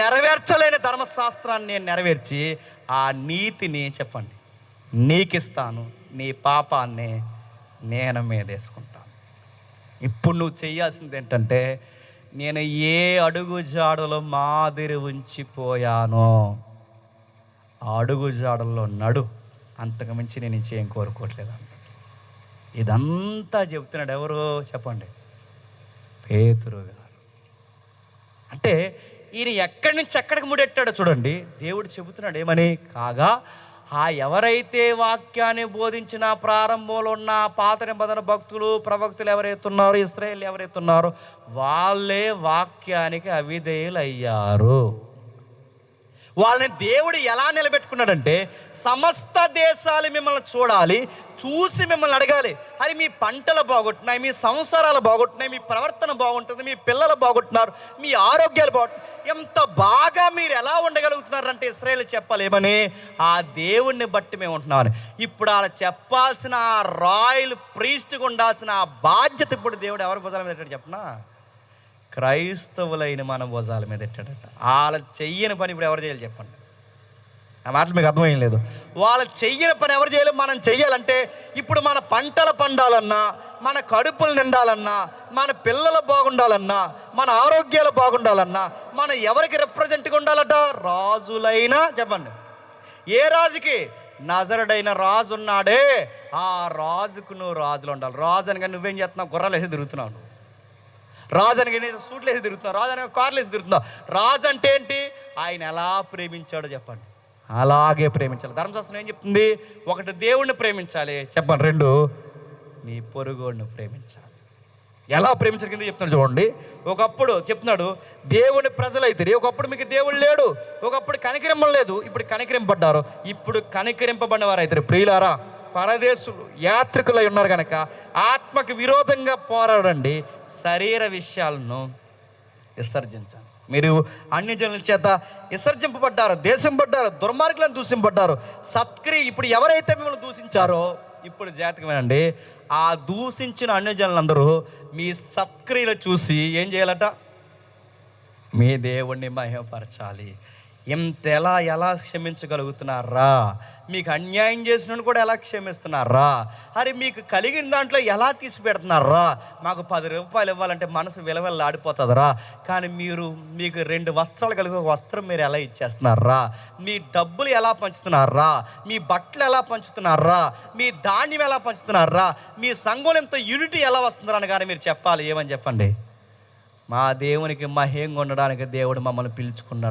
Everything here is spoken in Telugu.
నెరవేర్చలేని ధర్మశాస్త్రాన్ని నేను నెరవేర్చి ఆ నీతిని చెప్పండి నీకిస్తాను, నీ పాపాన్ని నేను మీదేసుకుంటాను. ఇప్పుడు నువ్వు చేయాల్సింది ఏంటంటే, నేను ఏ అడుగు జాడలో మాదిరి ఉంచిపోయానో ఆ అడుగు జాడల్లో నడు, అంతకు మించి నేను ఇంకేం కోరుకోవట్లేదు అన్నమాట. ఇదంతా చెప్తున్నాడు ఎవరు చెప్పండి? పేతురు గారు. అంటే ఈయన ఎక్కడి నుంచి ఎక్కడికి ముడెట్టాడో చూడండి. దేవుడు చెబుతున్నాడు ఏమని? కాగా ఆ ఎవరైతే వాక్యాన్ని బోధించిన ప్రారంభంలో ఉన్న పాత నిబంధన భక్తులు ప్రవక్తులు ఎవరైతే ఉన్నారో, ఇశ్రాయేలు ఎవరైతే ఉన్నారో, వాళ్ళే వాక్యానికి అవిధేయులు అయ్యారు. వాళ్ళని దేవుడు ఎలా నిలబెట్టుకున్నాడంటే, సమస్త దేశాలు మిమ్మల్ని చూడాలి, చూసి మిమ్మల్ని అడగాలి, అది మీ పంటలు బాగుంటున్నాయి, మీ సంసారాలు బాగుంటున్నాయి, మీ ప్రవర్తన బాగుంటుంది, మీ పిల్లలు బాగుంటున్నారు, మీ ఆరోగ్యాలు బాగుంటున్నాయి, ఎంత బాగా మీరు ఎలా ఉండగలుగుతున్నారంటే ఇశ్రాయేలు చెప్పాలి ఏమని? ఆ దేవుణ్ణి బట్టి మేము ఉంటున్నామని. ఇప్పుడు అలా చెప్పాల్సిన ఆ రాయల్ ప్రీస్ట్గా ఉండాల్సిన ఆ బాధ్యత ఇప్పుడు దేవుడు ఎవరి భుజాల మీద పెట్టాడు చెప్పనా? క్రైస్తవులైన మన భుజాల మీద పెట్టాడట. వాళ్ళ చెయ్యని పని ఇప్పుడు ఎవరు చేయాలి చెప్పండి? ఆ మాటలు మీకు అర్థమేం లేదు. వాళ్ళ చెయ్యని పని ఎవరు చేయాలి? మనం చెయ్యాలంటే ఇప్పుడు మన పంటలు పండాలన్నా, మన కడుపులు నిండాలన్నా, మన పిల్లలు బాగుండాలన్నా, మన ఆరోగ్యాలు బాగుండాలన్నా, మనం ఎవరికి రిప్రజెంట్గా ఉండాలట? రాజులైనా చెప్పండి. ఏ రాజుకి? నజరుడైన రాజు ఉన్నాడే, ఆ రాజుకు నువ్వు రాజులు ఉండాలి. రాజు అనగా నువ్వేం చేస్తున్నావు? గుర్రాలు వేసి తిరుగుతున్నావు. రాజు అనగా సూట్లు వేసి తిరుగుతున్నావు. రాజు అనగా కార్లు వేసి తిరుగుతున్నావు. రాజు అంటే ఏంటి? ఆయన ఎలా ప్రేమించాడో చెప్పండి, అలాగే ప్రేమించాలి. ధర్మశాస్త్రం ఏం చెప్తుంది? ఒకటి దేవుణ్ణి ప్రేమించాలి చెప్పండి, రెండు నీ పొరుగుడిని ప్రేమించాలి. ఎలా ప్రేమించాలి కింద చెప్తున్నాడు చూడండి. ఒకప్పుడు చెప్తున్నాడు దేవుని ప్రజలైతే, ఒకప్పుడు మీకు దేవుడు లేడు, ఒకప్పుడు కనికరింపం లేదు, ఇప్పుడు కనికరింపబడ్డారు. ఇప్పుడు కనికరింపబడిన వారు అయితే ప్రియులారా, పరదేశులు యాత్రికులై ఉన్నారు కనుక ఆత్మకు విరోధంగా పోరాడండి, శరీర విషయాలను విసర్జించాలి. మీరు అన్ని జనుల చేత విసర్జింపబడ్డారు, దేశంపడ్డారు, దుర్మార్గులను దూషింపబడ్డారు. సత్క్రియ ఇప్పుడు ఎవరైతే మిమ్మల్ని దూషించారో, ఇప్పుడు జాతకమేనండి, ఆ దూషించిన అన్ని జనులందరూ మీ సత్క్రియలు చూసి ఏం చేయాలట? మీ దేవుణ్ణి మహిమపరచాలి. ఎలా క్షమించగలుగుతున్నారా? మీకు అన్యాయం చేసినను కూడా ఎలా క్షమిస్తున్నారా? అరే మీకు కలిగిన దాంట్లో ఎలా తీసి పెడుతున్నారా? మాకు 10 రూపాయలు ఇవ్వాలంటే మనసు విలవిల్లాడిపోతుందిరా, కానీ మీకు 2 వస్త్రాలు కలిగి ఒక వస్త్రం మీరు ఎలా ఇచ్చేస్తున్నారా? మీ డబ్బులు ఎలా పంచుతున్నారా? మీ బట్టలు ఎలా పంచుతున్నారా? మీ ధాన్యం ఎలా పంచుతున్నారా? మీ సంఘం ఎంత యూనిటీ ఎలా వస్తుందని కానీ మీరు చెప్పాలి. ఏమని చెప్పండి? మా దేవునికి మహింగా ఉండడానికి దేవుడు మమ్మల్ని పిలుచుకున్నాడు.